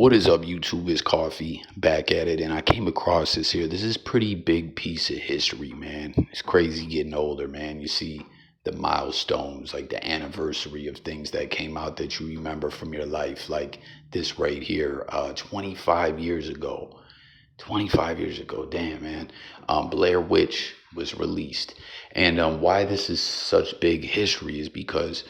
What is up, YouTube? Is Coffee back at it, and I came across this here. This is pretty big piece of history, man. It's crazy getting older, man. You see the milestones, like the anniversary of things that came out that you remember from your life, like this right here, 25 years ago. 25 years ago, damn, man. Blair Witch was released, and why this is such big history is because,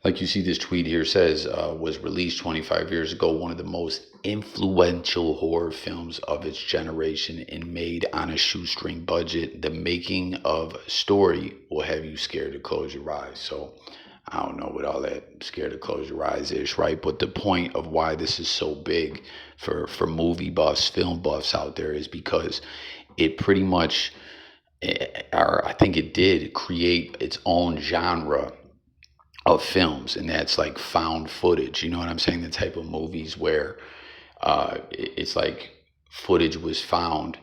like you see this tweet here says, was released 25 years ago, one of the most influential horror films of its generation and made on a shoestring budget. The making of story will have you scared to close your eyes. So I don't know what all that scared to close your eyes is, right? But the point of why this is so big for movie buffs, film buffs out there is because it pretty much, or I think it did create its own genre of films, and that's like found footage. You know what I'm saying? The type of movies where it's like footage was found,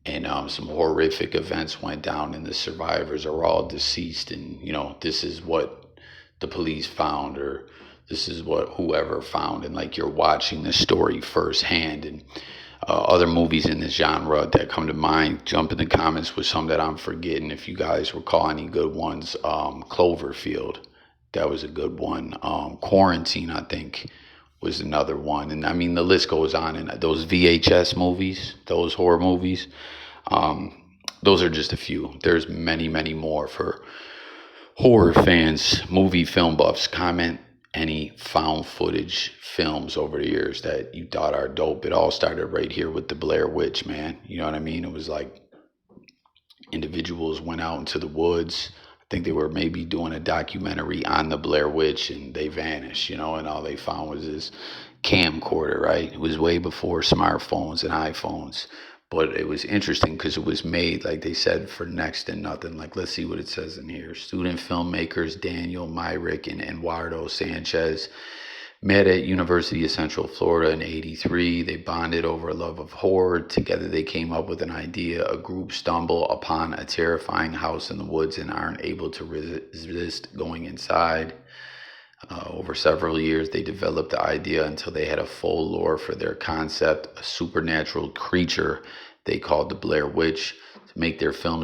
and some horrific events went down, and the survivors are all deceased, and this is what the police found, or this is what whoever found, and like you're watching the story firsthand. And other movies in this genre that come to mind, jump in the comments with some that I'm forgetting if you guys recall any good ones. Cloverfield, that was a good one. Quarantine, I think, was another one. And I mean, the list goes on. And those VHS movies, those horror movies, those are just a few. There's many, many more for horror fans, movie film buffs. Comment any found footage films over the years that you thought are dope. It all started right here with the Blair Witch, man. You know what I mean? It was like individuals went out into the woods. I think they were maybe doing a documentary on the Blair Witch, and they vanished, and all they found was this camcorder, right? It was way before smartphones and iPhones, but it was interesting because it was made, like they said, for next to nothing. Like, let's see what it says in here. Student filmmakers Daniel Myrick and Eduardo Sanchez met at University of Central Florida in '83. They bonded over a love of horror. Together they came up with an idea. A group stumble upon a terrifying house in the woods and aren't able to resist going inside. Over several years, they developed the idea until they had a full lore for their concept, a supernatural creature they called the Blair Witch. To make their film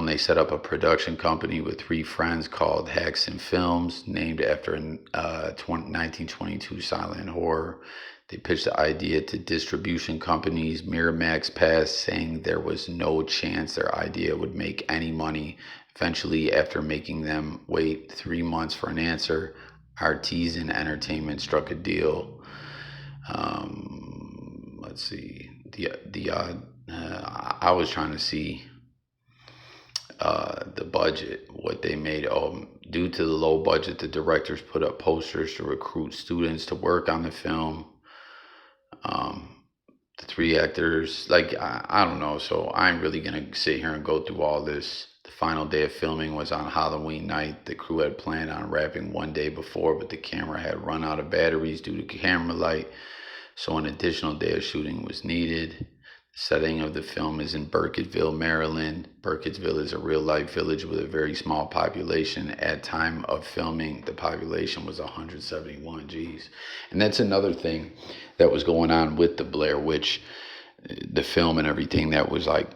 they set up a production company with three friends called Haxon Films, named after a 1922 silent horror. They pitched the idea to distribution companies. Miramax passed, saying there was no chance their idea would make any money. Eventually, after making them wait 3 months for an answer, Artisan Entertainment struck a deal. Let's see. I was trying to see the budget, what they made. Due to the low budget, the directors put up posters to recruit students to work on the film. The three actors, like, I don't know, so I'm really going to sit here and go through all this. The final day of filming was on Halloween night. The crew had planned on wrapping one day before, but the camera had run out of batteries due to camera light, so an additional day of shooting was needed. The setting of the film is in Burkittsville, Maryland. Burkittsville is a real-life village with a very small population. At time of filming, the population was 171. Geez. And that's another thing that was going on with the Blair Witch, the film and everything that was like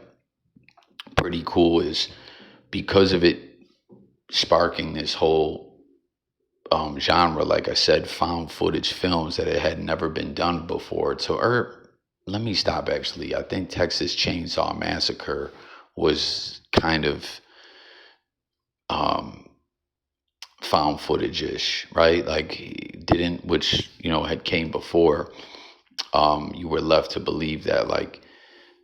pretty cool, is because of it sparking this whole genre, like I said, found footage films, that it had never been done before. So, let me stop, actually. I think Texas Chainsaw Massacre was kind of found footage-ish, right? Like, which, had came before. You were left to believe that, like,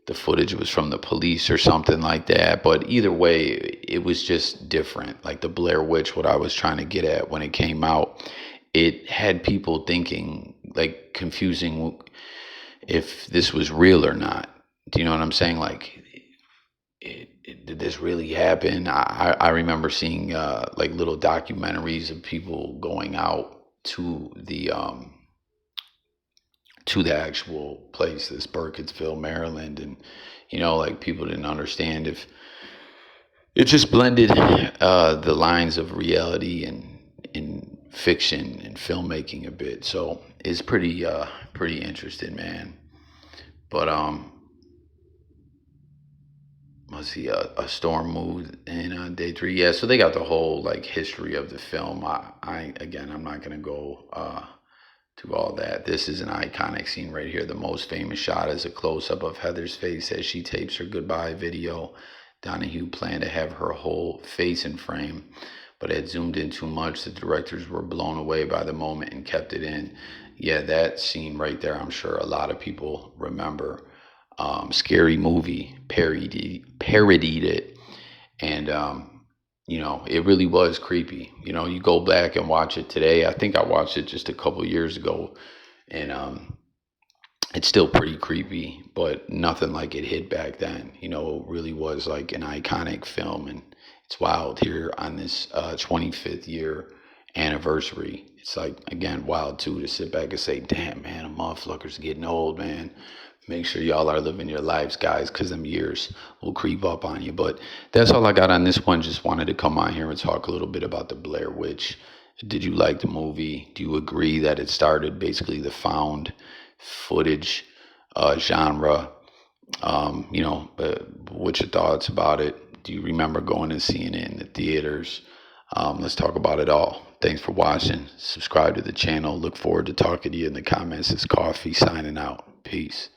the footage was from the police or something like that. But either way, it was just different. Like the Blair Witch, what I was trying to get at when it came out, it had people thinking, like, confusing if this was real or not. Do you know what I'm saying? Like, did this really happen? I remember seeing like little documentaries of people going out to the actual place, this Burkittsville, Maryland, and like, people didn't understand if it just blended the lines of reality and fiction and filmmaking a bit. So it's pretty interesting, man. But let's see, a storm moved in day three. Yeah, so they got the whole like history of the film. I again, I'm not gonna go to all that. This is an iconic scene right here. The most famous shot is a close up of Heather's face as she tapes her goodbye video. Donahue planned to have her whole face in frame, but had zoomed in too much. The directors were blown away by the moment and kept it in. Yeah, that scene right there, I'm sure a lot of people remember. Scary Movie parodied it, and it really was creepy. You go back and watch it today. I think I watched it just a couple years ago, and it's still pretty creepy, but nothing like it hit back then. It really was like an iconic film, and it's wild here on this 25th year anniversary. It's like, again, wild too to sit back and say, damn, man, a motherfucker's getting old, man. Make sure y'all are living your lives, guys, because them years will creep up on you. But that's all I got on this one. Just wanted to come on here and talk a little bit about the Blair Witch. Did you like the movie? Do you agree that it started basically the found footage genre? What's your thoughts about it? Do you remember going and seeing it in the theaters? Let's talk about it all. Thanks for watching. Subscribe to the channel. Look forward to talking to you in the comments. It's Coffee signing out. Peace.